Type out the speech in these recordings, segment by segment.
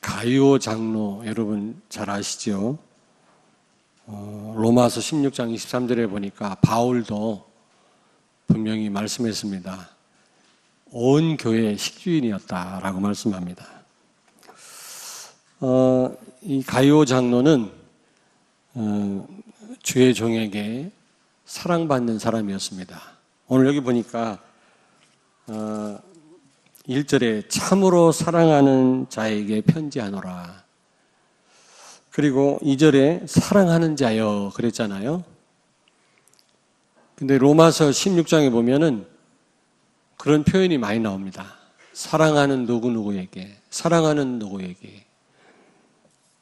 가이오 장로 여러분 잘 아시죠? 로마서 16장 23절에 보니까 바울도 분명히 말씀했습니다. 온 교회의 식주인이었다라고 말씀합니다. 이 가이오 장로는 주의 종에게 사랑받는 사람이었습니다. 오늘 여기 보니까 1절에 참으로 사랑하는 자에게 편지하노라. 그리고 2절에 사랑하는 자여 그랬잖아요. 근데 로마서 16장에 보면은 그런 표현이 많이 나옵니다. 사랑하는 누구누구에게, 사랑하는 누구에게.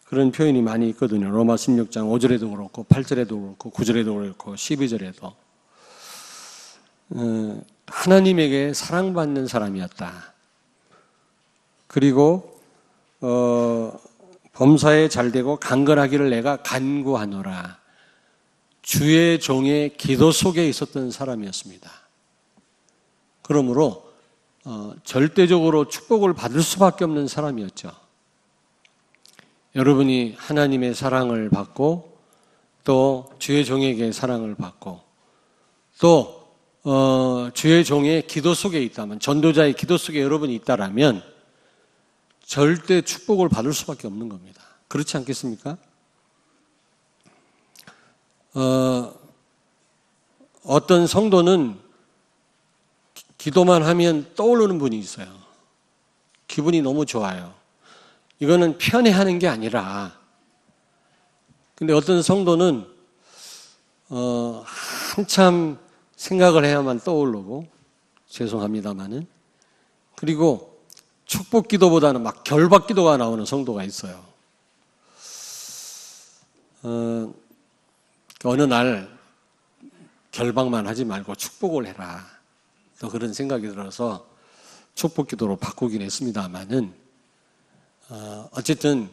그런 표현이 많이 있거든요. 로마 16장 5절에도 그렇고 8절에도 그렇고 9절에도 그렇고 12절에도. 하나님에게 사랑받는 사람이었다. 그리고 범사에 잘되고 강건하기를 내가 간구하노라. 주의 종의 기도 속에 있었던 사람이었습니다. 그러므로 절대적으로 축복을 받을 수밖에 없는 사람이었죠. 여러분이 하나님의 사랑을 받고 또 주의 종에게 사랑을 받고 또 주의 종의 기도 속에 있다면, 전도자의 기도 속에 여러분이 있다라면 절대 축복을 받을 수밖에 없는 겁니다. 그렇지 않겠습니까? 어떤 성도는 기도만 하면 떠오르는 분이 있어요. 기분이 너무 좋아요. 이거는 편애하는 게 아니라, 근데 어떤 성도는 한참 생각을 해야만 떠오르고, 죄송합니다마는, 그리고 축복 기도보다는 막 결박 기도가 나오는 성도가 있어요. 어느 날 결박만 하지 말고 축복을 해라. 또 그런 생각이 들어서 축복 기도로 바꾸긴 했습니다마는, 어쨌든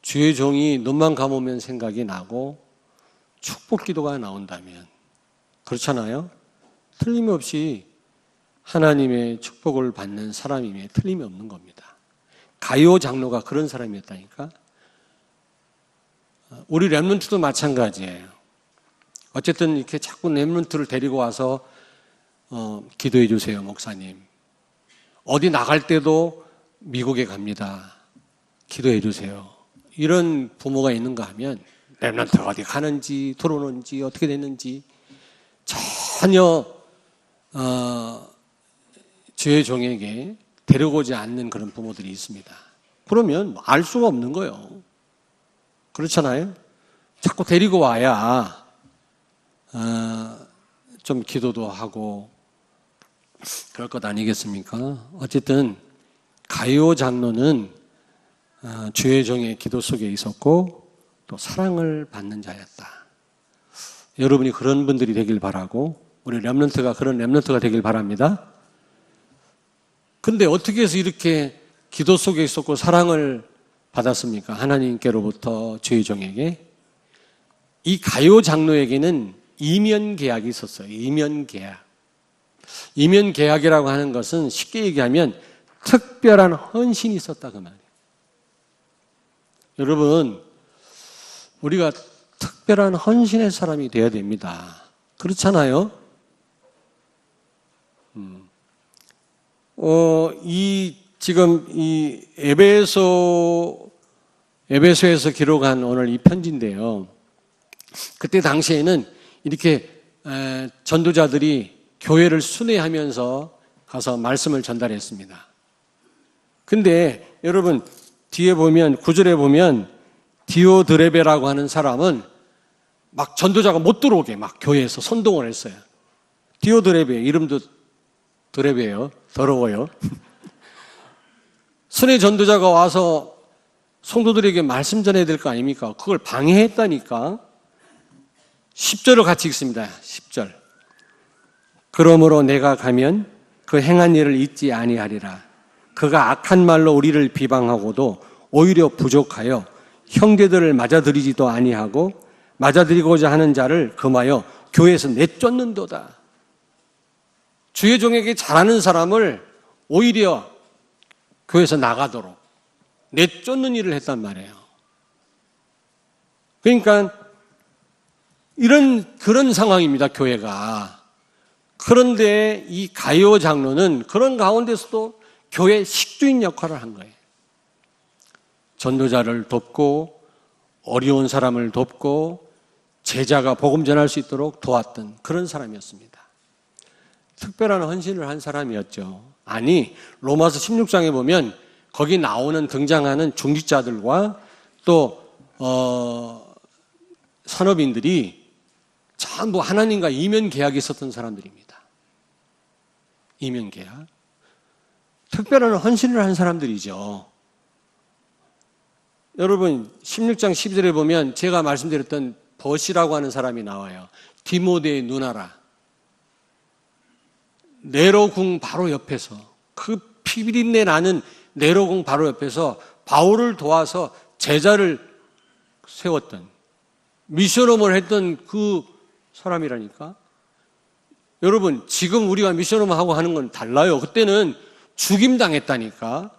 주의 종이 눈만 감으면 생각이 나고 축복 기도가 나온다면, 그렇잖아요? 틀림없이 하나님의 축복을 받는 사람임에 틀림이 없는 겁니다. 가이오 장로가 그런 사람이었다니까. 우리 렘넌트도 마찬가지예요. 어쨌든 이렇게 자꾸 렘넌트를 데리고 와서 기도해 주세요, 목사님. 어디 나갈 때도 미국에 갑니다. 기도해 주세요. 이런 부모가 있는가 하면 렘넌트가 어디 가는지 들어오는지 어떻게 됐는지 전혀 주의 종에게 데려오지 않는 그런 부모들이 있습니다. 그러면 알 수가 없는 거예요. 그렇잖아요? 자꾸 데리고 와야 좀 기도도 하고 그럴 것 아니겠습니까? 어쨌든 가이오 장로는 주의 종의 기도 속에 있었고 또 사랑을 받는 자였다. 여러분이 그런 분들이 되길 바라고 우리 렘넌트가 그런 렘넌트가 되길 바랍니다. 근데 어떻게 해서 이렇게 기도 속에 있었고 사랑을 받았습니까? 하나님께로부터 주의 종에게. 이 가이오 장로에게는 이면 계약이 있었어요. 이면 계약. 이면 계약이라고 하는 것은 쉽게 얘기하면 특별한 헌신이 있었다 그 말이에요. 여러분, 우리가 특별한 헌신의 사람이 되어야 됩니다. 그렇잖아요? 지금 이 에베소에서 기록한 오늘 이 편지인데요. 그때 당시에는 이렇게 전도자들이 교회를 순회하면서 가서 말씀을 전달했습니다. 근데 여러분 뒤에 보면 9절에 보면 디오드레베라고 하는 사람은 막 전도자가 못 들어오게 막 교회에서 선동을 했어요. 디오드레베, 이름도 드레베예요. 더러워요. 순회 전도자가 와서 성도들에게 말씀 전해야 될 거 아닙니까? 그걸 방해했다니까. 10절을 같이 읽습니다. 10절. 그러므로 내가 가면 그 행한 일을 잊지 아니하리라. 그가 악한 말로 우리를 비방하고도 오히려 부족하여 형제들을 맞아들이지도 아니하고 맞아들이고자 하는 자를 금하여 교회에서 내쫓는도다. 주의 종에게 잘하는 사람을 오히려 교회에서 나가도록 내쫓는 일을 했단 말이에요. 그러니까 그런 상황입니다, 교회가. 그런데 이 가이오 장로는 그런 가운데서도 교회 식주인 역할을 한 거예요. 전도자를 돕고 어려운 사람을 돕고 제자가 복음 전할 수 있도록 도왔던 그런 사람이었습니다. 특별한 헌신을 한 사람이었죠. 아니, 로마서 16장에 보면 거기 나오는 등장하는 중직자들과 또 산업인들이 전부 하나님과 이면 계약이 있었던 사람들입니다. 이면 계약. 특별한 헌신을 한 사람들이죠. 여러분 16장 12절에 보면 제가 말씀드렸던 버시라고 하는 사람이 나와요. 디모데의 누나라. 네로궁 바로 옆에서, 그 피비린내 나는 네로궁 바로 옆에서 바울을 도와서 제자를 세웠던, 미션홈을 했던 그 사람이라니까. 여러분 지금 우리가 미션홈하고 하는 건 달라요. 그때는 죽임당했다니까.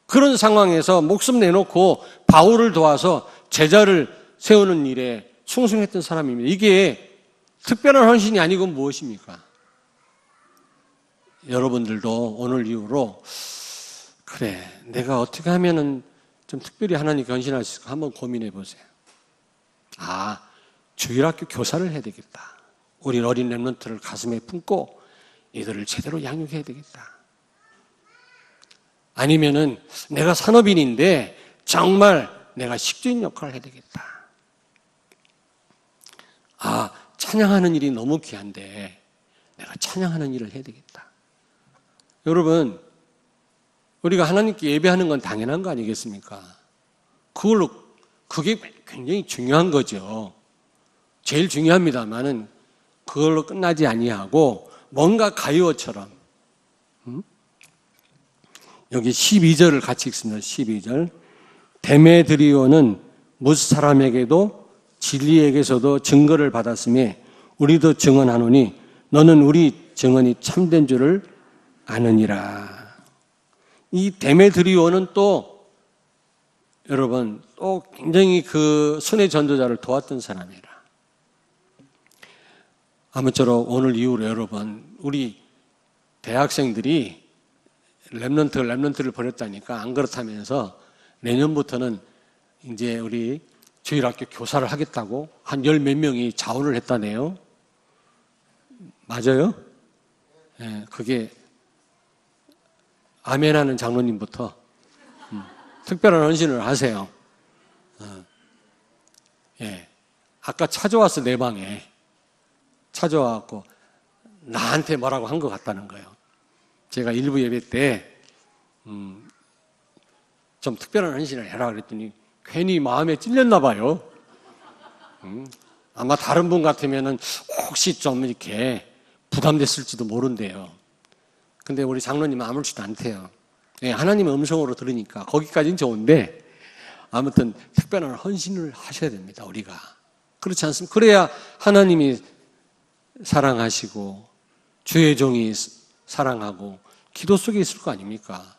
그런 상황에서 목숨 내놓고 바울을 도와서 제자를 세우는 일에 충성했던 사람입니다. 이게 특별한 헌신이 아니고 무엇입니까? 여러분들도 오늘 이후로 그래, 내가 어떻게 하면은 좀 특별히 하나님께 헌신할 수 있을까 한번 고민해 보세요. 아, 주일학교 교사를 해야 되겠다. 우리 어린 렘넌트를 가슴에 품고 이들을 제대로 양육해야 되겠다. 아니면은 내가 산업인인데 정말 내가 식주인 역할을 해야 되겠다. 아, 찬양하는 일이 너무 귀한데 내가 찬양하는 일을 해야 되겠다. 여러분, 우리가 하나님께 예배하는 건 당연한 거 아니겠습니까? 그게 굉장히 중요한 거죠. 제일 중요합니다만은 그걸로 끝나지 아니하고 뭔가 가요처럼, 여기 12절을 같이 읽습니다. 12절. 데메드리오는 무슨 사람에게도 진리에게서도 증거를 받았으며 우리도 증언하노니 너는 우리 증언이 참된 줄을 아느니라. 이 데메드리오는 또 여러분 또 굉장히 그 순회 전도자를 도왔던 사람이라. 아무쪼록 오늘 이후로 여러분 우리 대학생들이 렘넌트를 버렸다니까 안 그렇다면서 내년부터는 이제 우리 주일학교 교사를 하겠다고 한 열 몇 명이 자원을 했다네요. 맞아요? 예, 그게 아멘하는 장로님부터 특별한 헌신을 하세요. 예, 아까 찾아왔어 내 방에 찾아와갖고 나한테 뭐라고 한 것 같다는 거예요. 제가 일부 예배 때 좀 특별한 헌신을 해라 그랬더니 괜히 마음에 찔렸나 봐요. 아마 다른 분 같으면은 혹시 좀 이렇게 부담됐을지도 모른대요. 근데 우리 장로님은 아무렇지도 않대요. 네, 하나님의 음성으로 들으니까 거기까지는 좋은데 아무튼 특별한 헌신을 하셔야 됩니다. 우리가 그렇지 않습니까? 그래야 하나님이 사랑하시고 주의 종이 사랑하고 기도 속에 있을 거 아닙니까?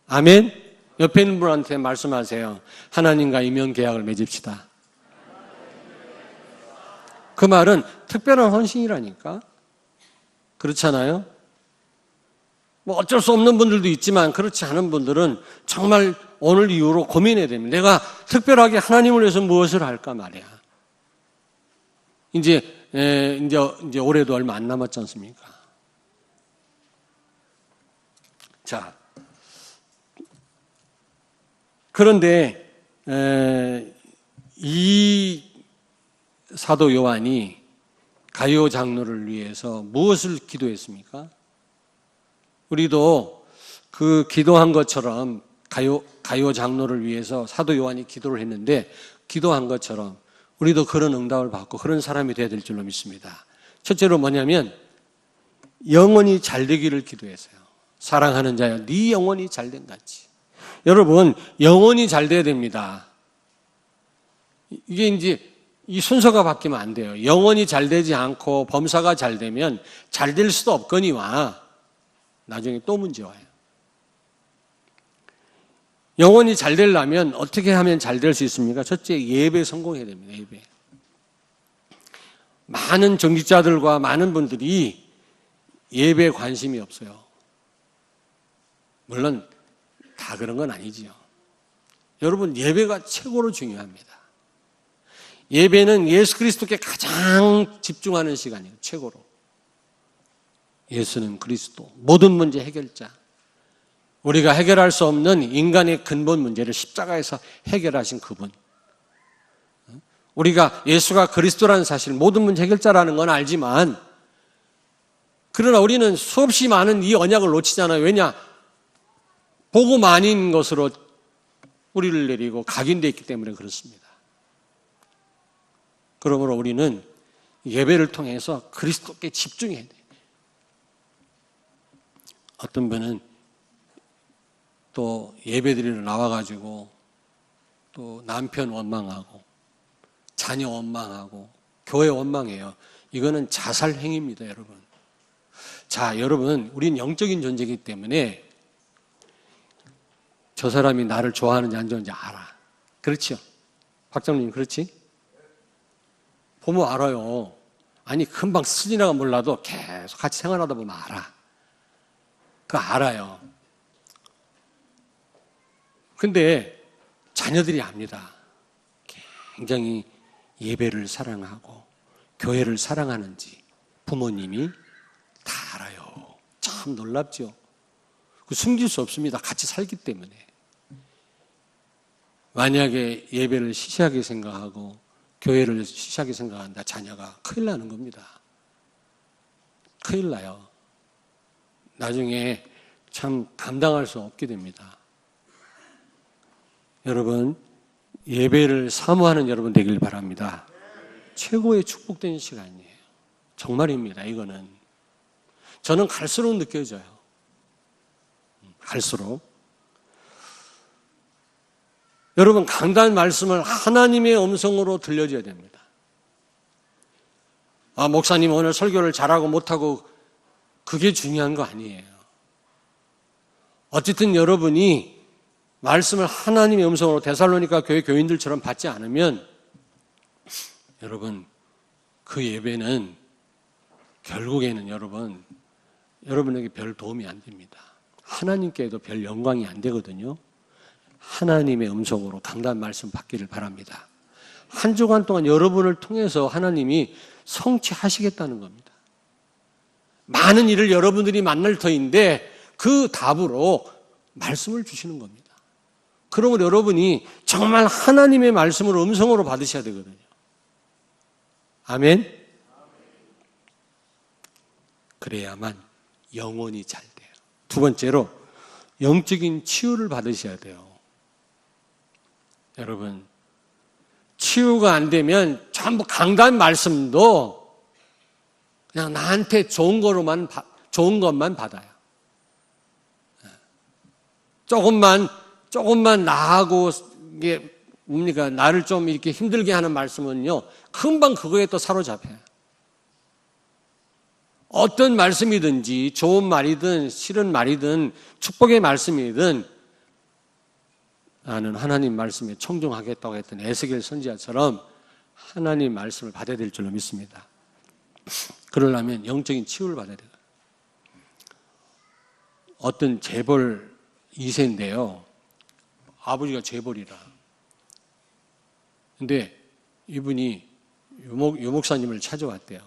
아멘? 옆에 있는 분한테 말씀하세요. 하나님과 이면 계약을 맺읍시다. 그 말은 특별한 헌신이라니까. 그렇잖아요? 뭐 어쩔 수 없는 분들도 있지만 그렇지 않은 분들은 정말 오늘 이후로 고민해야 됩니다. 내가 특별하게 하나님을 위해서 무엇을 할까 말이야. 이제 올해도 얼마 안 남았지 않습니까? 자, 그런데 이 사도 요한이 가이오 장로를 위해서 무엇을 기도했습니까? 우리도 그 기도한 것처럼 가이오 장로를 위해서 사도 요한이 기도를 했는데 기도한 것처럼 우리도 그런 응답을 받고 그런 사람이 되어야 될 줄로 믿습니다. 첫째로 뭐냐면 영원히 잘 되기를 기도했어요. 사랑하는 자여 네 영혼이 잘된 같이. 여러분 영혼이 잘 돼야 됩니다. 이게 이제 이 순서가 바뀌면 안 돼요. 영혼이 잘 되지 않고 범사가 잘 되면 잘 될 수도 없거니와 나중에 또 문제 와요. 영혼이 잘 되려면 어떻게 하면 잘 될 수 있습니까? 첫째, 예배 성공해야 됩니다. 예배. 많은 정직자들과 많은 분들이 예배에 관심이 없어요. 물론 다 그런 건 아니지요. 여러분, 예배가 최고로 중요합니다. 예배는 예수 그리스도께 가장 집중하는 시간이에요. 최고로. 예수는 그리스도, 모든 문제 해결자. 우리가 해결할 수 없는 인간의 근본 문제를 십자가에서 해결하신 그분. 우리가 예수가 그리스도라는 사실, 모든 문제 해결자라는 건 알지만, 그러나 우리는 수없이 많은 이 언약을 놓치잖아요. 왜냐? 복음 아닌 것으로 우리를 내리고 각인되어 있기 때문에 그렇습니다. 그러므로 우리는 예배를 통해서 그리스도께 집중해야 돼요. 어떤 분은 또 예배드리러 나와가지고 또 남편 원망하고 자녀 원망하고 교회 원망해요. 이거는 자살 행위입니다, 여러분. 자, 여러분, 우린 영적인 존재이기 때문에 저 사람이 나를 좋아하는지 안 좋아하는지 알아. 그렇죠? 박장님, 그렇지? 보면 알아요. 아니, 금방 스지나가 몰라도 계속 같이 생활하다 보면 알아. 그거 알아요. 근데 자녀들이 압니다. 굉장히 예배를 사랑하고 교회를 사랑하는지 부모님이 다 알아요. 참 놀랍죠? 숨길 수 없습니다. 같이 살기 때문에. 만약에 예배를 시시하게 생각하고 교회를 시시하게 생각한다, 자녀가 큰일 나는 겁니다. 큰일 나요. 나중에 참 감당할 수 없게 됩니다. 여러분, 예배를 사모하는 여러분 되길 바랍니다. 최고의 축복된 시간이에요. 정말입니다. 이거는 저는 갈수록 느껴져요. 갈수록. 여러분, 강단 말씀을 하나님의 음성으로 들려줘야 됩니다. 아, 목사님 오늘 설교를 잘하고 못하고 그게 중요한 거 아니에요. 어쨌든 여러분이 말씀을 하나님의 음성으로 데살로니가 교회 교인들처럼 받지 않으면 여러분, 그 예배는 결국에는 여러분에게 별 도움이 안 됩니다. 하나님께도 별 영광이 안 되거든요. 하나님의 음성으로 강단 말씀 받기를 바랍니다. 한 주간 동안 여러분을 통해서 하나님이 성취하시겠다는 겁니다. 많은 일을 여러분들이 만날 터인데 그 답으로 말씀을 주시는 겁니다. 그러므로 여러분이 정말 하나님의 말씀을 음성으로 받으셔야 되거든요. 아멘? 그래야만 영혼이 잘 돼요. 두 번째로 영적인 치유를 받으셔야 돼요. 여러분, 치유가 안 되면 전부 강단 말씀도 그냥 나한테 좋은 것만 받아요. 조금만 나하고 이게 뭡니까? 나를 좀 이렇게 힘들게 하는 말씀은요, 금방 그거에 또 사로잡혀요. 어떤 말씀이든지 좋은 말이든 싫은 말이든 축복의 말씀이든 나는 하나님 말씀에 청종하겠다고 했던 에스겔 선지자처럼 하나님 말씀을 받아야 될 줄로 믿습니다. 그러려면 영적인 치유를 받아야 돼요. 어떤 재벌 2세인데요. 아버지가 재벌이라. 근데 이분이 유목사님을 찾아왔대요.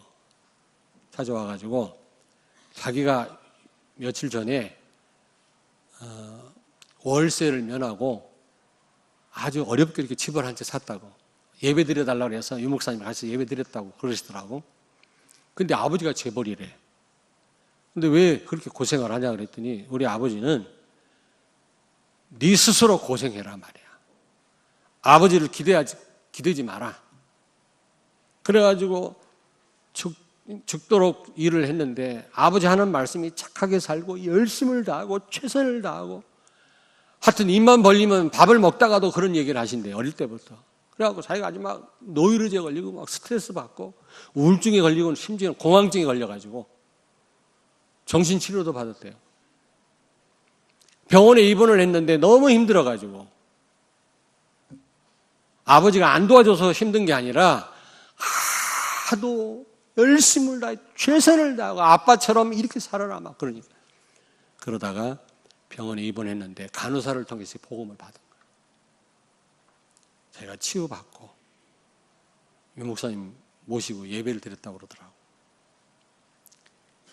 찾아와가지고 자기가 며칠 전에 월세를 면하고 아주 어렵게 이렇게 집을 한 채 샀다고. 예배 드려달라고 해서 유목사님 같이 예배 드렸다고 그러시더라고. 근데 아버지가 재벌이래. 근데 왜 그렇게 고생을 하냐 그랬더니 우리 아버지는 네 스스로 고생해라 말이야. 아버지를 기대지 마라. 그래가지고 죽도록 일을 했는데 아버지 하는 말씀이 착하게 살고 열심을 다하고 최선을 다하고 하여튼 입만 벌리면 밥을 먹다가도 그런 얘기를 하신대요. 어릴 때부터. 그래갖고 자기가 아주 막 노이로제 걸리고 막 스트레스 받고 우울증에 걸리고 심지어는 공황증에 걸려가지고 정신치료도 받았대요. 병원에 입원을 했는데 너무 힘들어가지고 아버지가 안 도와줘서 힘든 게 아니라 하도 열심을 다해 최선을 다하고 아빠처럼 이렇게 살아라 막 그러니까 그러다가 병원에 입원했는데 간호사를 통해서 복음을 받은 거예요. 제가 치유받고 유 목사님 모시고 예배를 드렸다고 그러더라고요.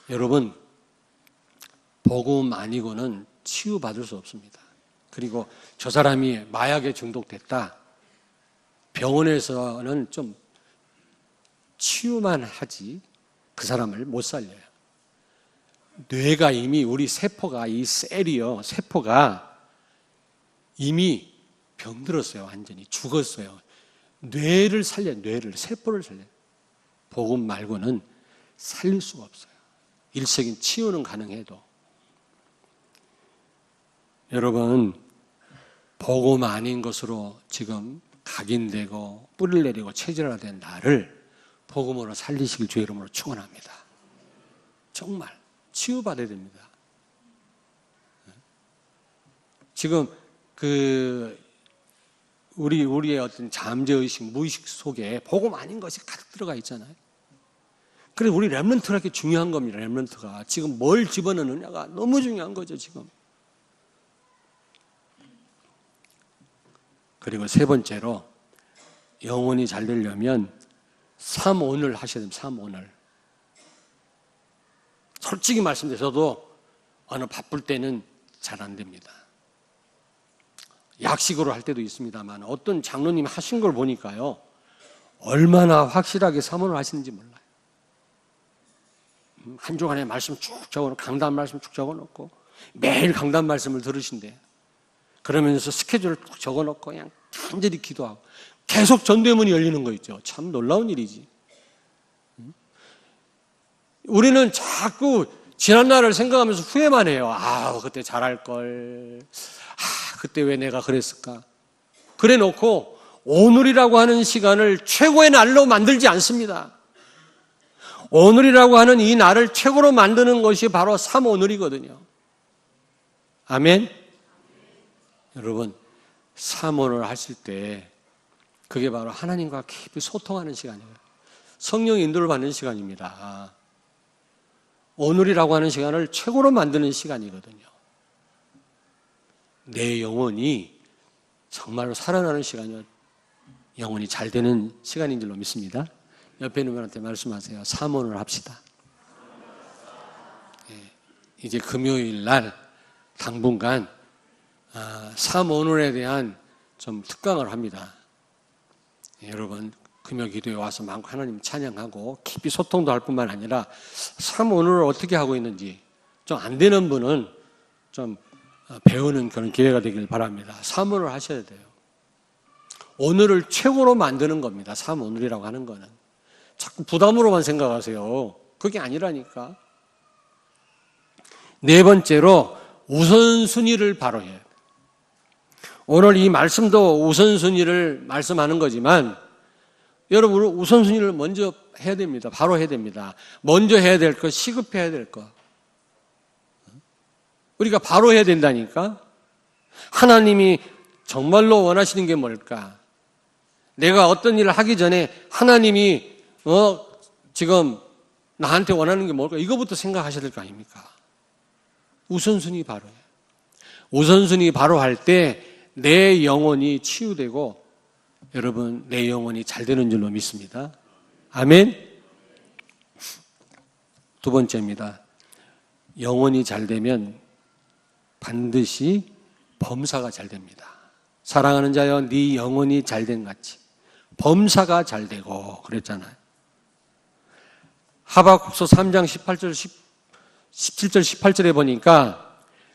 여러분, 복음 아니고는 치유받을 수 없습니다. 그리고 저 사람이 마약에 중독됐다. 병원에서는 좀 치유만 하지 그 사람을 못 살려요. 뇌가 이미 우리 세포가 이 셀이요. 세포가 이미 병들었어요. 완전히 죽었어요. 뇌를 살려요. 뇌를 세포를 살려요. 복음 말고는 살릴 수가 없어요. 일시적인 치유는 가능해도 여러분 복음 아닌 것으로 지금 각인되고 뿌리를 내리고 체질화된 나를 복음으로 살리시길 주의 이름으로 축원합니다. 정말 치유받아야 됩니다. 지금 우리의 어떤 잠재의식, 무의식 속에 복음 아닌 것이 가득 들어가 있잖아요. 그래서 우리 렘넌트가 이렇게 중요한 겁니다. 렘넌트가 지금 뭘 집어넣느냐가 너무 중요한 거죠. 지금. 그리고 세 번째로 영혼이 잘 되려면 3오늘 하셔야 됩니다. 3오늘. 솔직히 말씀드려도 어느 바쁠 때는 잘 안 됩니다. 약식으로 할 때도 있습니다만 어떤 장로님이 하신 걸 보니까요. 얼마나 확실하게 3오늘 하시는지 몰라요. 한 주간에 말씀 쭉 적어놓고 강단 말씀 쭉 적어놓고 매일 강단 말씀을 들으신대. 그러면서 스케줄을 쭉 적어놓고 그냥 간절히 기도하고 계속 전대문이 열리는 거 있죠. 참 놀라운 일이지. 우리는 자꾸 지난 날을 생각하면서 후회만 해요. 그때 잘할 걸. 그때 왜 내가 그랬을까? 그래 놓고 오늘이라고 하는 시간을 최고의 날로 만들지 않습니다. 오늘이라고 하는 이 날을 최고로 만드는 것이 바로 3오늘이거든요. 아멘? 여러분, 3오늘 하실 때 그게 바로 하나님과 깊이 소통하는 시간이에요. 성령의 인도를 받는 시간입니다. 오늘이라고 하는 시간을 최고로 만드는 시간이거든요. 내 영혼이 정말로 살아나는 시간이요. 영혼이 잘 되는 시간인 줄로 믿습니다. 옆에 있는 분한테 말씀하세요. 3오늘 합시다. 이제 금요일 날 당분간 3오늘에 대한 좀 특강을 합니다. 여러분 금요 기도에 와서 마음껏 하나님 찬양하고 깊이 소통도 할 뿐만 아니라 3오늘을 어떻게 하고 있는지 좀 안 되는 분은 좀 배우는 그런 기회가 되길 바랍니다. 3오늘 하셔야 돼요. 오늘을 최고로 만드는 겁니다. 3오늘이라고 하는 거는. 자꾸 부담으로만 생각하세요. 그게 아니라니까. 네 번째로 우선순위를 바로 해야 돼요. 오늘 이 말씀도 우선순위를 말씀하는 거지만 여러분 우선순위를 먼저 해야 됩니다. 바로 해야 됩니다. 먼저 해야 될 것, 시급해야 될 것. 우리가 바로 해야 된다니까. 하나님이 정말로 원하시는 게 뭘까? 내가 어떤 일을 하기 전에 하나님이 지금 나한테 원하는 게 뭘까? 이거부터 생각하셔야 될 거 아닙니까? 우선순위 바로 해요. 우선순위 바로 할 때 내 영혼이 치유되고 여러분 내 영혼이 잘 되는 줄로 믿습니다. 아멘. 두 번째입니다. 영혼이 잘 되면 반드시 범사가 잘 됩니다. 사랑하는 자여 네 영혼이 잘 된 같이 범사가 잘 되고 그랬잖아요. 하박국서 3장 17절 18절에 보니까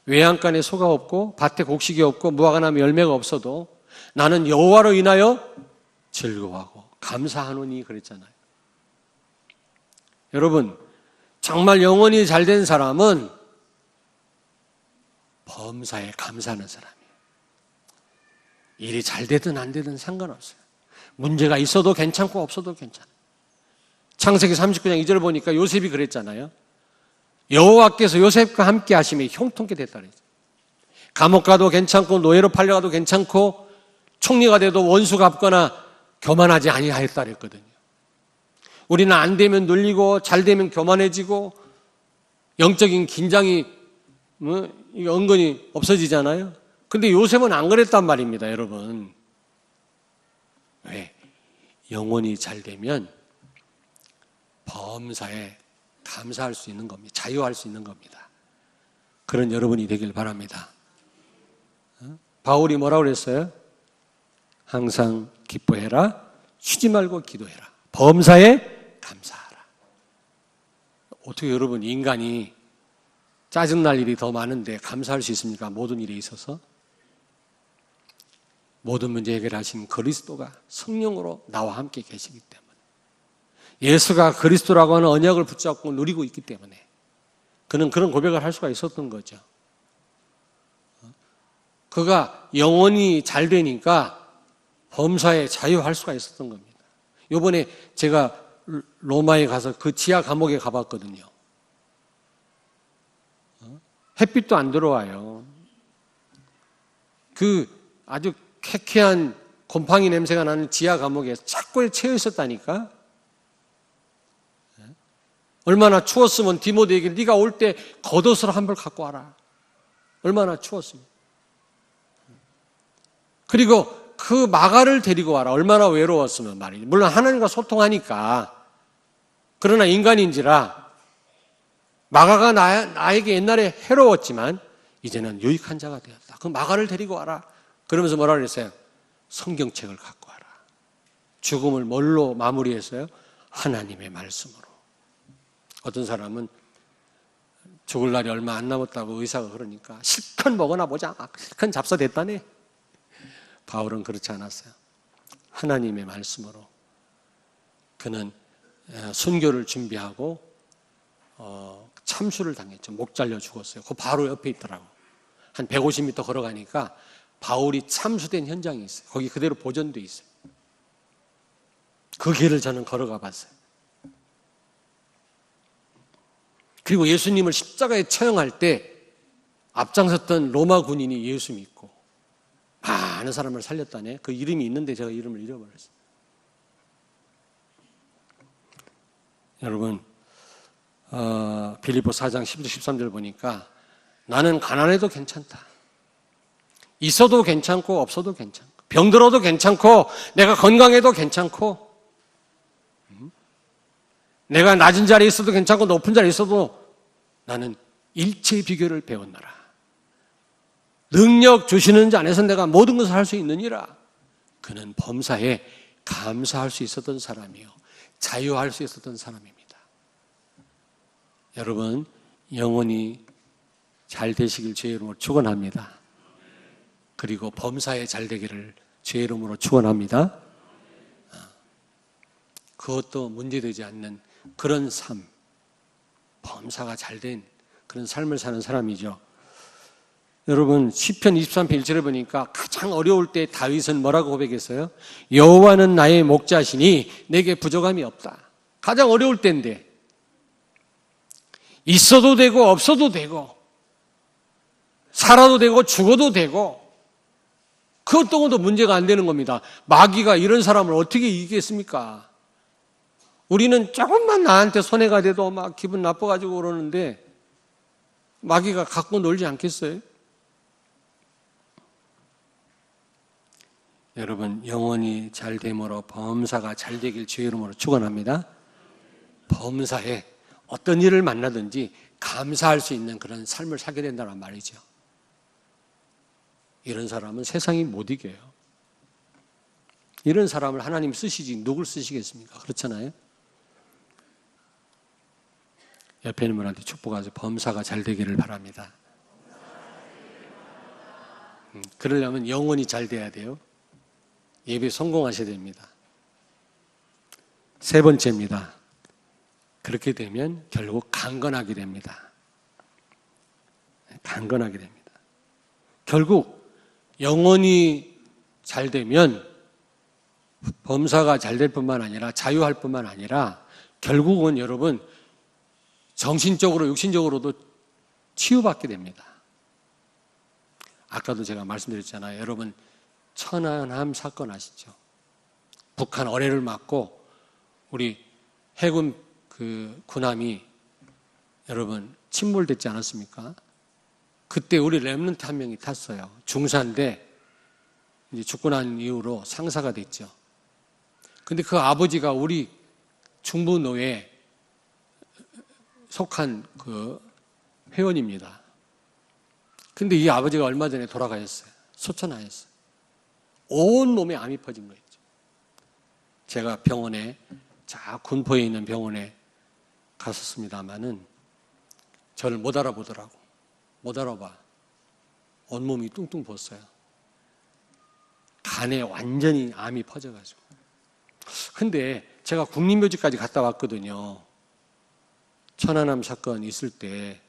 외양간에 소가 없고 밭에 곡식이 없고 무화과 나무 열매가 없어도 나는 여호와로 인하여 즐거워하고 감사하노니 그랬잖아요. 여러분 정말 영혼이 잘 된 사람은 범사에 감사하는 사람이에요. 일이 잘 되든 안 되든 상관없어요. 문제가 있어도 괜찮고 없어도 괜찮아요. 창세기 39장 2절 보니까 요셉이 그랬잖아요. 여호와께서 요셉과 함께 하심에 형통케 됐다 그랬어요. 감옥 가도 괜찮고 노예로 팔려가도 괜찮고 총리가 돼도 원수 갚거나 교만하지 아니하였다 그랬거든요. 우리는 안 되면 눌리고 잘 되면 교만해지고 영적인 긴장이 은근히 없어지잖아요. 근데 요셉은 안 그랬단 말입니다, 여러분. 왜? 영혼이 잘 되면 범사에 감사할 수 있는 겁니다. 자유할 수 있는 겁니다. 그런 여러분이 되길 바랍니다. 바울이 뭐라고 그랬어요? 항상 기뻐해라. 쉬지 말고 기도해라. 범사에 감사하라. 어떻게 여러분 인간이 짜증날 일이 더 많은데 감사할 수 있습니까? 모든 일에 있어서. 모든 문제 해결하신 그리스도가 성령으로 나와 함께 계시기 때문에 예수가 그리스도라고 하는 언약을 붙잡고 누리고 있기 때문에 그는 그런 고백을 할 수가 있었던 거죠. 그가 영혼이 잘 되니까 범사에 자유할 수가 있었던 겁니다. 이번에 제가 로마에 가서 그 지하 감옥에 가봤거든요. 햇빛도 안 들어와요. 그 아주 쾌쾌한 곰팡이 냄새가 나는 지하 감옥에 착고에 채워 있었다니까. 얼마나 추웠으면 디모데에게 네가 올 때 겉옷을 한 벌 갖고 와라. 얼마나 추웠으면. 그리고 그 마가를 데리고 와라. 얼마나 외로웠으면 말이지. 물론 하나님과 소통하니까. 그러나 인간인지라 마가가 나에게 옛날에 해로웠지만 이제는 유익한 자가 되었다. 그 마가를 데리고 와라. 그러면서 뭐라 그랬어요? 성경책을 갖고 와라. 죽음을 뭘로 마무리했어요? 하나님의 말씀으로. 어떤 사람은 죽을 날이 얼마 안 남았다고 의사가 그러니까 실컷 먹어나 보자. 실컷 잡숴댔다네. 바울은 그렇지 않았어요. 하나님의 말씀으로 그는 순교를 준비하고 참수를 당했죠. 목 잘려 죽었어요. 그 바로 옆에 있더라고. 한 150m 걸어가니까 바울이 참수된 현장이 있어요. 거기 그대로 보존돼 있어요. 그 길을 저는 걸어가 봤어요. 그리고 예수님을 십자가에 처형할 때 앞장섰던 로마 군인이 예수 믿고 많은 사람을 살렸다네. 그 이름이 있는데 제가 이름을 잃어버렸어요. 여러분 빌립보 4장 10절 13절 보니까 나는 가난해도 괜찮다. 있어도 괜찮고 없어도 괜찮고 병들어도 괜찮고 내가 건강해도 괜찮고 내가 낮은 자리에 있어도 괜찮고 높은 자리에 있어도 나는 일체의 비결을 배웠노라. 능력 주시는 자 안에서 내가 모든 것을 할 수 있느니라. 그는 범사에 감사할 수 있었던 사람이요 자유할 수 있었던 사람입니다. 여러분 영혼이 잘 되시길 주의 이름으로 축원합니다. 그리고 범사에 잘 되기를 주의 이름으로 축원합니다. 그것도 문제되지 않는 그런 삶, 범사가 잘 된 그런 삶을 사는 사람이죠. 여러분 시편 23편 1절에 보니까 가장 어려울 때 다윗은 뭐라고 고백했어요? 여호와는 나의 목자시니 내게 부족함이 없다. 가장 어려울 때인데 있어도 되고 없어도 되고 살아도 되고 죽어도 되고 그 어떤 것도 문제가 안 되는 겁니다. 마귀가 이런 사람을 어떻게 이기겠습니까? 우리는 조금만 나한테 손해가 돼도 막 기분 나빠가지고 그러는데 마귀가 갖고 놀지 않겠어요? 여러분 영혼이 잘 됨으로 범사가 잘 되길 주의 이름으로 축원합니다. 범사에 어떤 일을 만나든지 감사할 수 있는 그런 삶을 살게 된다는 말이죠. 이런 사람은 세상이 못 이겨요. 이런 사람을 하나님 쓰시지 누굴 쓰시겠습니까? 그렇잖아요. 옆에 있는 분한테 축복하세요. 범사가 잘 되기를 바랍니다. 그러려면 영혼이 잘 돼야 돼요. 예배 성공하셔야 됩니다. 세 번째입니다. 그렇게 되면 결국 강건하게 됩니다. 강건하게 됩니다. 결국 영혼이 잘 되면 범사가 잘 될 뿐만 아니라 자유할 뿐만 아니라 결국은 여러분 정신적으로 육신적으로도 치유받게 됩니다. 아까도 제가 말씀드렸잖아요. 여러분, 천안함 사건 아시죠? 북한 어뢰를 맞고 우리 해군 군함이 여러분 침몰됐지 않았습니까? 그때 우리 렘넌트 한 명이 탔어요. 중사인데 이제 죽고 난 이후로 상사가 됐죠. 근데 그 아버지가 우리 중부노에 속한 그 회원입니다. 근데 이 아버지가 얼마 전에 돌아가셨어요. 소천하셨어요. 온 몸에 암이 퍼진 거였죠. 제가 병원에, 군포에 있는 병원에 갔었습니다마는 저를 못 알아보더라고. 못 알아봐. 온몸이 뚱뚱 부었어요. 간에 완전히 암이 퍼져가지고. 근데 제가 국립묘지까지 갔다 왔거든요. 천안함 사건 있을 때.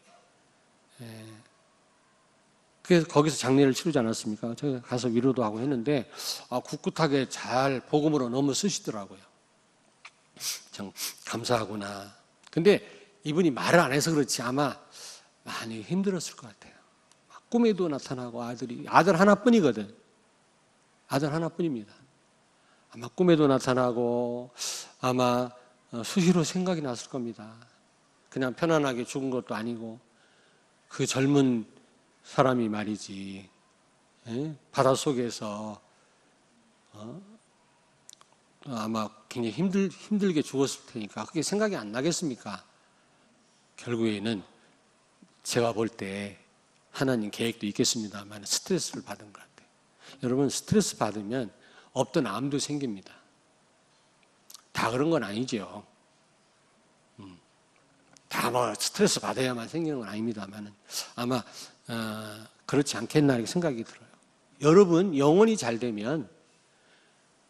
그래서 거기서 장례를 치르지 않았습니까? 제가 가서 위로도 하고 했는데 꿋꿋하게 잘 복음으로 너무 쓰시더라고요. 참 감사하구나. 근데 이분이 말을 안 해서 그렇지 아마 많이 힘들었을 것 같아요. 꿈에도 나타나고 아들 하나뿐이거든. 아들 하나뿐입니다. 아마 꿈에도 나타나고 아마 수시로 생각이 났을 겁니다. 그냥 편안하게 죽은 것도 아니고 그 젊은 사람이 말이지 바닷속에서 아마 굉장히 힘들게 죽었을 테니까 그게 생각이 안 나겠습니까? 결국에는 제가 볼 때 하나님 계획도 있겠습니다만 스트레스를 받은 것 같아요. 여러분 스트레스 받으면 없던 암도 생깁니다. 다 그런 건 아니죠. 다 뭐 스트레스 받아야만 생기는 건 아닙니다만 아마 그렇지 않겠나 이렇게 생각이 들어요. 여러분 영혼이 잘 되면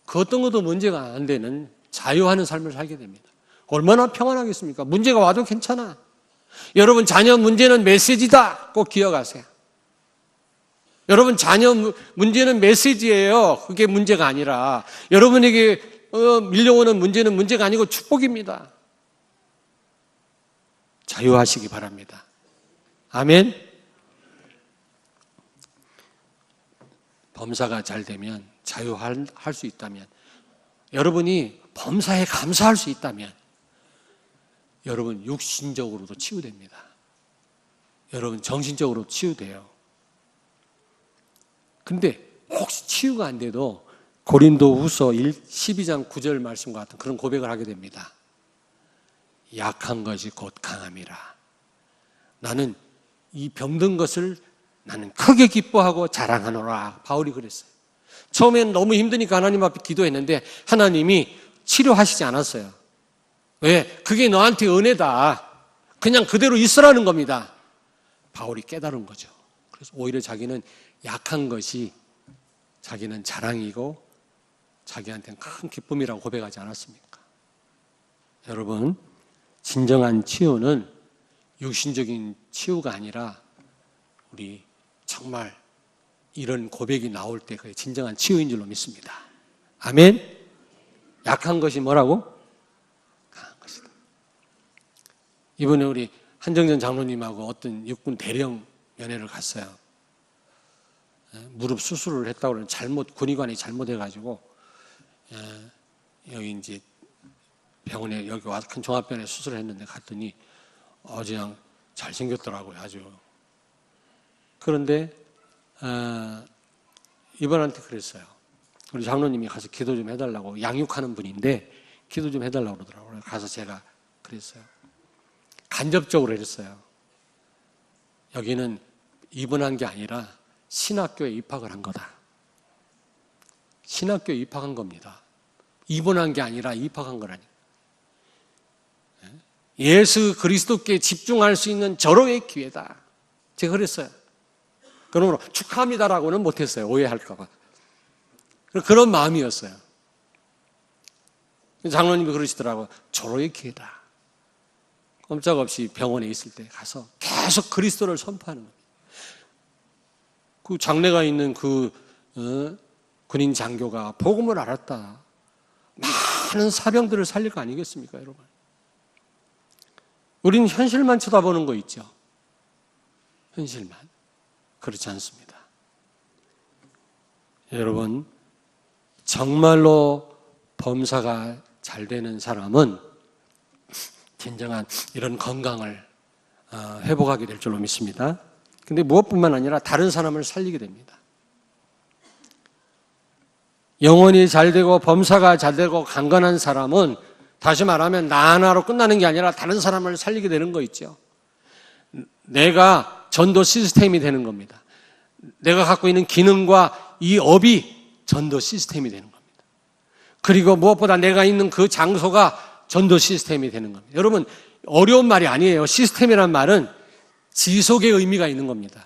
그 어떤 것도 문제가 안 되는 자유하는 삶을 살게 됩니다. 얼마나 평안하겠습니까? 문제가 와도 괜찮아. 여러분 자녀 문제는 메시지다. 꼭 기억하세요. 여러분 자녀 문제는 메시지예요. 그게 문제가 아니라 여러분에게 밀려오는 문제는 문제가 아니고 축복입니다. 자유하시기 바랍니다. 아멘. 범사가 잘 되면 자유할 수 있다면 여러분이 범사에 감사할 수 있다면 여러분 육신적으로도 치유됩니다. 여러분 정신적으로도 치유돼요. 근데 혹시 치유가 안 돼도 고린도후서 12장 9절 말씀과 같은 그런 고백을 하게 됩니다. 약한 것이 곧 강함이라. 나는 이 병든 것을 나는 크게 기뻐하고 자랑하노라. 바울이 그랬어요. 처음엔 너무 힘드니까 하나님 앞에 기도했는데 하나님이 치료하시지 않았어요. 왜? 그게 너한테 은혜다. 그냥 그대로 있으라는 겁니다. 바울이 깨달은 거죠. 그래서 오히려 자기는 약한 것이 자기는 자랑이고 자기한테는 큰 기쁨이라고 고백하지 않았습니까? 여러분, 진정한 치유는 육신적인 치유가 아니라 우리 정말 이런 고백이 나올 때 그게 진정한 치유인 줄로 믿습니다. 아멘? 약한 것이 뭐라고? 강한 것이다. 이번에 우리 한정전 장로님하고 어떤 육군 대령 연회를 갔어요. 무릎 수술을 했다고 그러는 군의관이 잘못해가지고 여기 이제 병원에 여기 와서 큰 종합병원에 수술을 했는데 갔더니 그냥 잘생겼더라고요. 아주. 그런데 이분한테 그랬어요. 우리 장로님이 가서 기도 좀 해달라고, 양육하는 분인데 기도 좀 해달라고 그러더라고요. 가서 제가 그랬어요. 간접적으로 했어요. 여기는 입원한 게 아니라 신학교에 입학을 한 거다. 신학교에 입학한 겁니다. 입원한 게 아니라 입학한 거라니까. 예수 그리스도께 집중할 수 있는 절호의 기회다. 제가 그랬어요. 그러므로 축하합니다라고는 못했어요. 오해할까 봐. 그런 마음이었어요. 장로님이 그러시더라고요. 절호의 기회다. 꼼짝없이 병원에 있을 때 가서 계속 그리스도를 선포하는 거예요. 그 장례가 있는 군인 장교가 복음을 알았다. 많은 사병들을 살릴 거 아니겠습니까, 여러분? 우리는 현실만 쳐다보는 거 있죠. 현실만. 그렇지 않습니다. 여러분, 정말로 범사가 잘 되는 사람은 진정한 이런 건강을 회복하게 될 줄로 믿습니다. 근데 무엇뿐만 아니라 다른 사람을 살리게 됩니다. 영혼이 잘 되고 범사가 잘 되고 강건한 사람은 다시 말하면 나 하나로 끝나는 게 아니라 다른 사람을 살리게 되는 거 있죠. 내가 전도 시스템이 되는 겁니다. 내가 갖고 있는 기능과 이 업이 전도 시스템이 되는 겁니다. 그리고 무엇보다 내가 있는 그 장소가 전도 시스템이 되는 겁니다. 여러분, 어려운 말이 아니에요. 시스템이란 말은 지속의 의미가 있는 겁니다.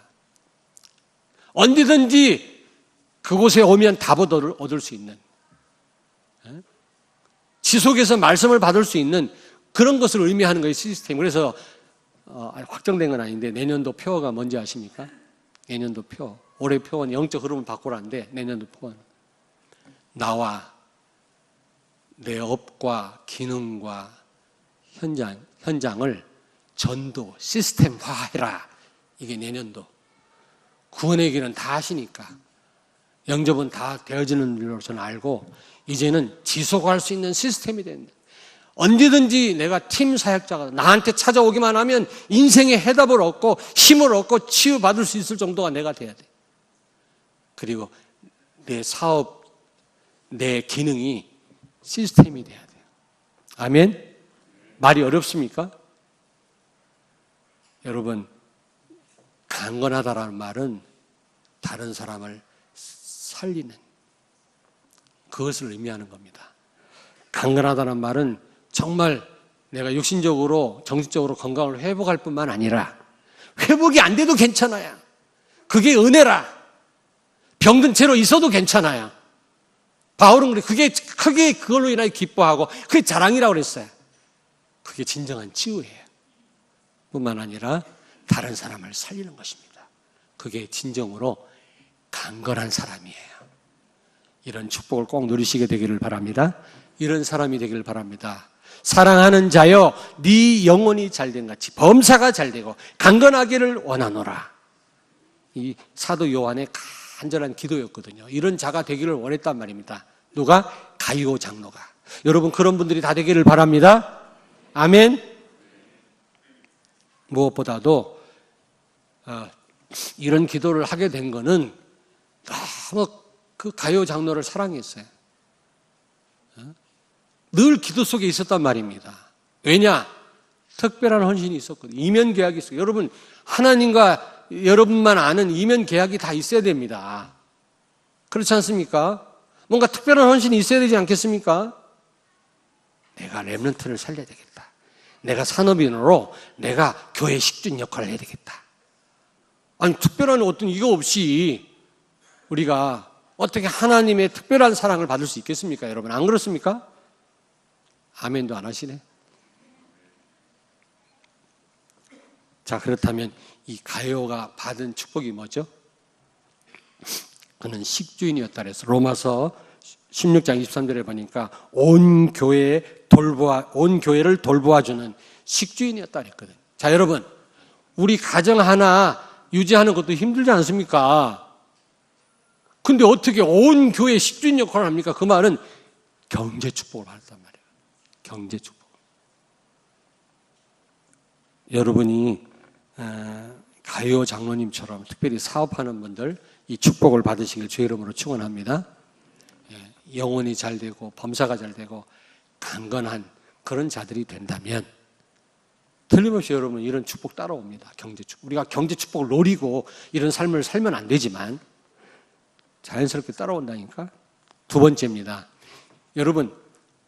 언제든지 그곳에 오면 답을 얻을 수 있는, 지속해서 말씀을 받을 수 있는 그런 것을 의미하는 거예요, 시스템. 그래서 확정된 건 아닌데 내년도 표어가 뭔지 아십니까? 내년도 표어. 올해 표어는 영적 흐름을 바꾸라는데 내년도 표어는 나와 내 업과 기능과 현장을 전도, 시스템화해라. 이게 내년도. 구원의 길은 다 하시니까. 영접은 다 되어지는 일로 저는 알고 이제는 지속할 수 있는 시스템이 된다. 언제든지 내가 팀 사역자가 나한테 찾아오기만 하면 인생의 해답을 얻고 힘을 얻고 치유받을 수 있을 정도가 내가 돼야 돼. 그리고 내 사업, 내 기능이 시스템이 돼야 돼요. 아멘? 말이 어렵습니까? 여러분, 강건하다라는 말은 다른 사람을 살리는 그것을 의미하는 겁니다. 강건하다는 말은 정말 내가 육신적으로 정신적으로 건강을 회복할 뿐만 아니라 회복이 안 돼도 괜찮아요. 그게 은혜라. 병든 채로 있어도 괜찮아요. 바울은 그래. 그게 크게 그걸로 인하여 기뻐하고 그게 자랑이라고 그랬어요. 그게 진정한 치유예요. 뿐만 아니라 다른 사람을 살리는 것입니다. 그게 진정으로 강건한 사람이에요. 이런 축복을 꼭 누리시게 되기를 바랍니다. 이런 사람이 되기를 바랍니다. 사랑하는 자여, 네 영혼이 잘된 같이 범사가 잘되고 강건하기를 원하노라. 이 사도 요한의 간절한 기도였거든요. 이런 자가 되기를 원했단 말입니다. 누가? 가이오 장로가. 여러분, 그런 분들이 다 되기를 바랍니다. 아멘. 무엇보다도 이런 기도를 하게 된 거는 너무 그 가이오 장로를 사랑했어요. 늘 기도 속에 있었단 말입니다. 왜냐? 특별한 헌신이 있었거든요. 이면 계약이 있어요. 여러분, 하나님과 여러분만 아는 이면 계약이 다 있어야 됩니다. 그렇지 않습니까? 뭔가 특별한 헌신이 있어야 되지 않겠습니까? 내가 렘넌트를 살려야 되겠다. 내가 산업인으로 내가 교회 식준 역할을 해야 되겠다. 아니, 특별한 어떤 이거 없이 우리가 어떻게 하나님의 특별한 사랑을 받을 수 있겠습니까? 여러분, 안 그렇습니까? 아멘도 안 하시네. 자, 그렇다면 이 가이오가 받은 축복이 뭐죠? 그는 식주인이었다 그래서 로마서 16장 23절에 보니까 온 교회를 돌보아주는 식주인이었다 그랬거든요. 자, 여러분, 우리 가정 하나 유지하는 것도 힘들지 않습니까? 근데 어떻게 온 교회 식주인 역할을 합니까? 그 말은 경제 축복을 받았단 말이에요. 경제 축복. 여러분이 가이오 장로님처럼 특별히 사업하는 분들 이 축복을 받으시길 주의 이름으로 축원합니다. 영혼이 잘 되고 범사가 잘 되고 강건한 그런 자들이 된다면 틀림없이 여러분 이런 축복 따라옵니다. 경제 축복. 우리가 경제 축복을 노리고 이런 삶을 살면 안 되지만 자연스럽게 따라온다니까. 두 번째입니다. 여러분,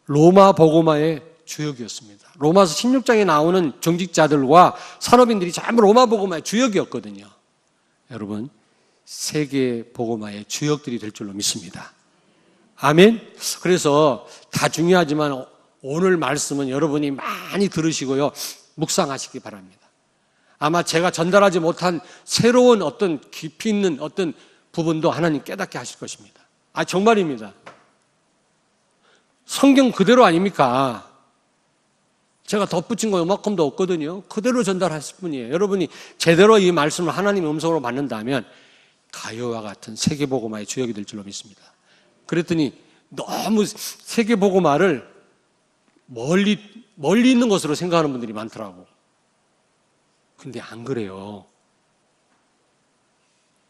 로마 복음화의 주역이었습니다. 로마서 16장에 나오는 정직자들과 산업인들이 전부 로마 복음화의 주역이었거든요. 여러분, 세계 복음화의 주역들이 될 줄로 믿습니다. 아멘. 그래서 다 중요하지만 오늘 말씀은 여러분이 많이 들으시고요, 묵상하시기 바랍니다. 아마 제가 전달하지 못한 새로운 어떤 깊이 있는 어떤 부분도 하나님 깨닫게 하실 것입니다. 정말입니다. 성경 그대로 아닙니까? 제가 덧붙인 거 요만큼도 없거든요. 그대로 전달하실 뿐이에요. 여러분이 제대로 이 말씀을 하나님의 음성으로 받는다면 가요와 같은 세계복음화의 주역이 될 줄로 믿습니다. 그랬더니 너무 세계복음화를 멀리 있는 것으로 생각하는 분들이 많더라고. 근데 안 그래요.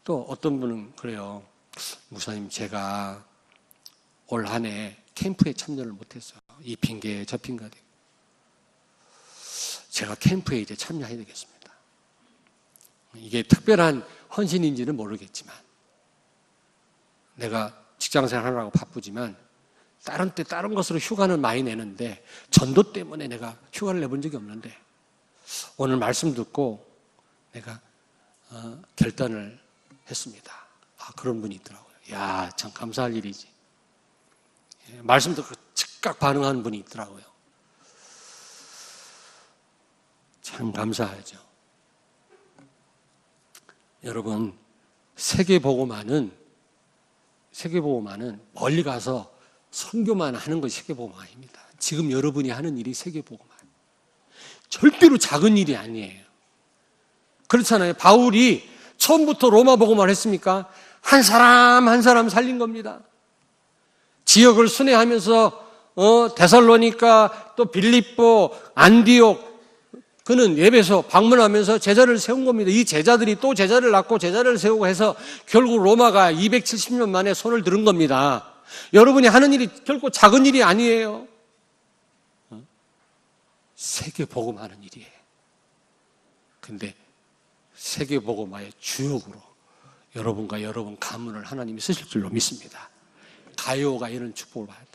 또 어떤 분은 그래요. 목사님, 제가 올 한 해 캠프에 참여를 못했어요. 이 핑계 저 핑계가 되고. 제가 캠프에 이제 참여해야 되겠습니다. 이게 특별한 헌신인지는 모르겠지만, 내가 직장생활 하느라고 바쁘지만 다른 때 다른 것으로 휴가는 많이 내는데 전도 때문에 내가 휴가를 내본 적이 없는데 오늘 말씀 듣고 내가 결단을 했습니다. 그런 분이 있더라고요. 야, 참 감사할 일이지. 말씀 듣고 즉각 반응하는 분이 있더라고요. 참 감사하죠. 여러분, 세계복음화는 멀리 가서 선교만 하는 것이 세계복음화입니다. 지금 여러분이 하는 일이 세계복음화. 절대로 작은 일이 아니에요. 그렇잖아요. 바울이 처음부터 로마 복음화를 했습니까? 한 사람 한 사람 살린 겁니다. 지역을 순회하면서 데살로니가, 또 빌립보, 안디옥, 그는 예배소 방문하면서 제자를 세운 겁니다. 이 제자들이 또 제자를 낳고 제자를 세우고 해서 결국 로마가 270년 만에 손을 들은 겁니다. 여러분이 하는 일이 결코 작은 일이 아니에요. 세계 복음하는 일이에요. 근데 세계 복음화의 주역으로 여러분과 여러분 가문을 하나님이 쓰실 줄로 믿습니다. 가요가 이런 축복을 받았다.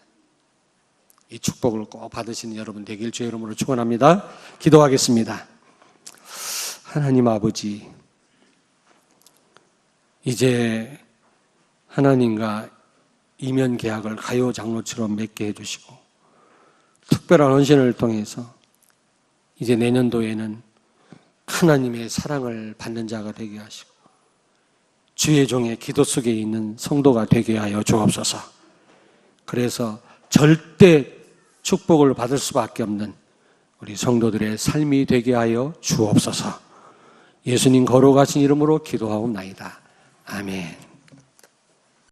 이 축복을 꼭 받으시는 여러분 되길 주의 이름으로 축원합니다. 기도하겠습니다. 하나님 아버지, 이제 하나님과 이면 계약을 가요 장로처럼 맺게 해주시고 특별한 헌신을 통해서 이제 내년도에는 하나님의 사랑을 받는 자가 되게 하시고 주의 종의 기도 속에 있는 성도가 되게 하여 주옵소서. 그래서 절대 축복을 받을 수밖에 없는 우리 성도들의 삶이 되게 하여 주옵소서. 예수님 거룩하신 이름으로 기도하옵나이다. 아멘.